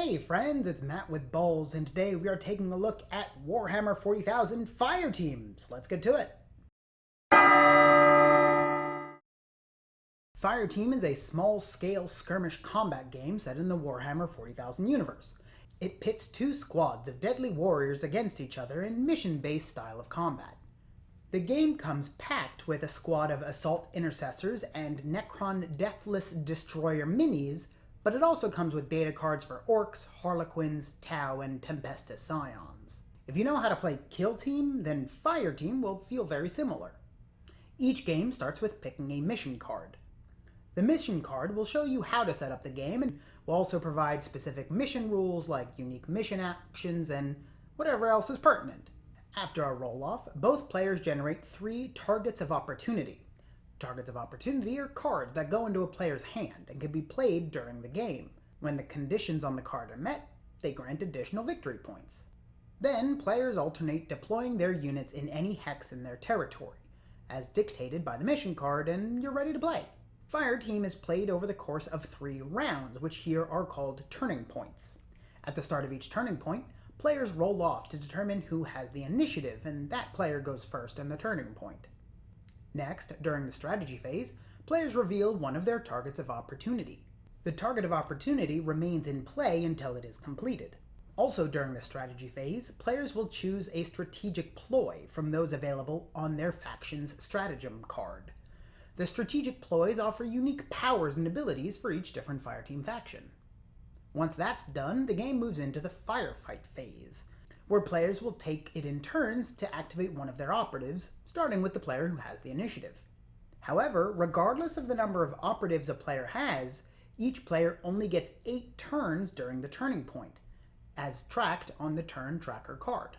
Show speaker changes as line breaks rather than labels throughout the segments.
Hey friends, it's Matt with Bowls, and today we are taking a look at Warhammer 40,000 Fireteam. So let's get to it. Fireteam is a small-scale skirmish combat game set in the Warhammer 40,000 universe. It pits two squads of deadly warriors against each other in mission-based style of combat. The game comes packed with a squad of Assault Intercessors and Necron Deathless Destroyer minis, but it also comes with data cards for Orcs, Harlequins, Tau, and Tempestus Scions. If you know how to play Kill Team, then Fireteam will feel very similar. Each game starts with picking a mission card. The mission card will show you how to set up the game and will also provide specific mission rules like unique mission actions and whatever else is pertinent. After a roll-off, both players generate 3 targets of opportunity. Targets of opportunity are cards that go into a player's hand and can be played during the game. When the conditions on the card are met, they grant additional victory points. Then, players alternate deploying their units in any hex in their territory, as dictated by the mission card, and you're ready to play. Fireteam is played over the course of 3 rounds, which here are called turning points. At the start of each turning point, players roll off to determine who has the initiative, and that player goes first in the turning point. Next, during the strategy phase, players reveal one of their targets of opportunity. The target of opportunity remains in play until it is completed. Also during the strategy phase, players will choose a strategic ploy from those available on their faction's stratagem card. The strategic ploys offer unique powers and abilities for each different Fireteam faction. Once that's done, the game moves into the Firefight phase, where players will take it in turns to activate one of their operatives, starting with the player who has the initiative. However, regardless of the number of operatives a player has, each player only gets 8 turns during the turning point, as tracked on the turn tracker card.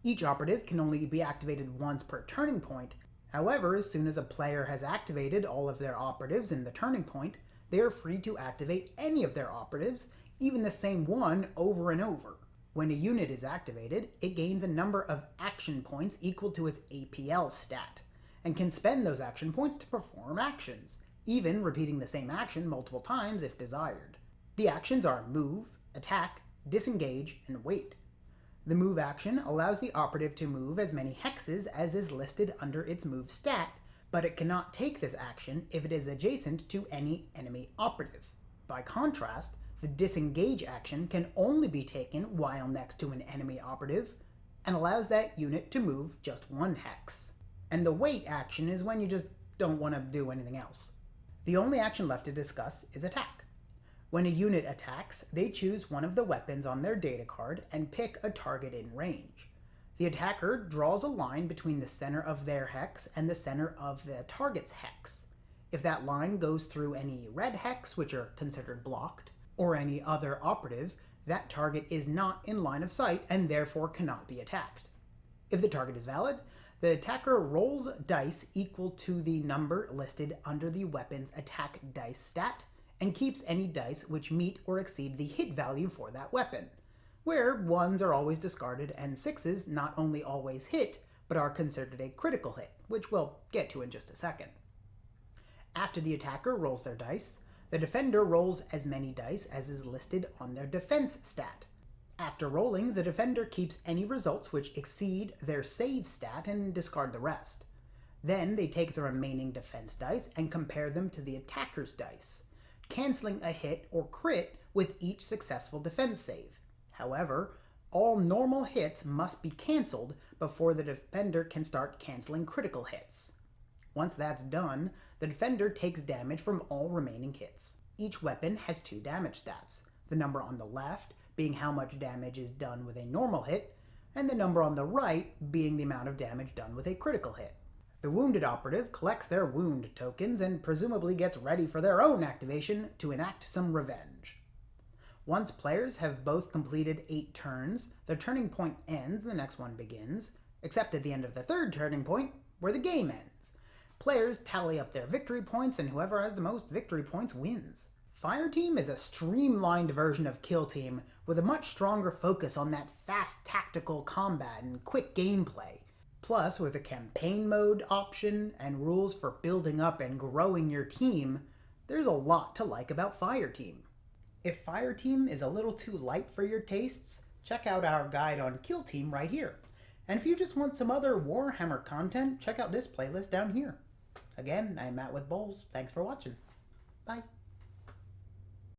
Each operative can only be activated once per turning point. However, as soon as a player has activated all of their operatives in the turning point, they are free to activate any of their operatives, even the same one, over and over. When a unit is activated, it gains a number of action points equal to its APL stat, and can spend those action points to perform actions, even repeating the same action multiple times if desired. The actions are move, attack, disengage, and wait. The move action allows the operative to move as many hexes as is listed under its move stat, but it cannot take this action if it is adjacent to any enemy operative. By contrast, the disengage action can only be taken while next to an enemy operative, and allows that unit to move just 1 hex. And the wait action is when you just don't want to do anything else. The only action left to discuss is attack. When a unit attacks, they choose one of the weapons on their data card and pick a target in range. The attacker draws a line between the center of their hex and the center of the target's hex. If that line goes through any red hex, which are considered blocked, or any other operative, that target is not in line of sight and therefore cannot be attacked. If the target is valid, the attacker rolls dice equal to the number listed under the weapon's attack dice stat, and keeps any dice which meet or exceed the hit value for that weapon, where 1s are always discarded and 6s not only always hit, but are considered a critical hit, which we'll get to in just a second. After the attacker rolls their dice, the defender rolls as many dice as is listed on their defense stat. After rolling, the defender keeps any results which exceed their save stat and discard the rest. Then they take the remaining defense dice and compare them to the attacker's dice, canceling a hit or crit with each successful defense save. However, all normal hits must be cancelled before the defender can start canceling critical hits. Once that's done, the defender takes damage from all remaining hits. Each weapon has 2 damage stats, the number on the left being how much damage is done with a normal hit, and the number on the right being the amount of damage done with a critical hit. The wounded operative collects their wound tokens and presumably gets ready for their own activation to enact some revenge. Once players have both completed 8 turns, the turning point ends and the next one begins, except at the end of the 3rd turning point, where the game ends. Players tally up their victory points, and whoever has the most victory points wins. Fireteam is a streamlined version of Kill Team with a much stronger focus on that fast tactical combat and quick gameplay. Plus, with a campaign mode option and rules for building up and growing your team, there's a lot to like about Fireteam. If Fireteam is a little too light for your tastes, check out our guide on Kill Team right here. And if you just want some other Warhammer content, check out this playlist down here. Again, I'm Matt with Bowles. Thanks for watching. Bye.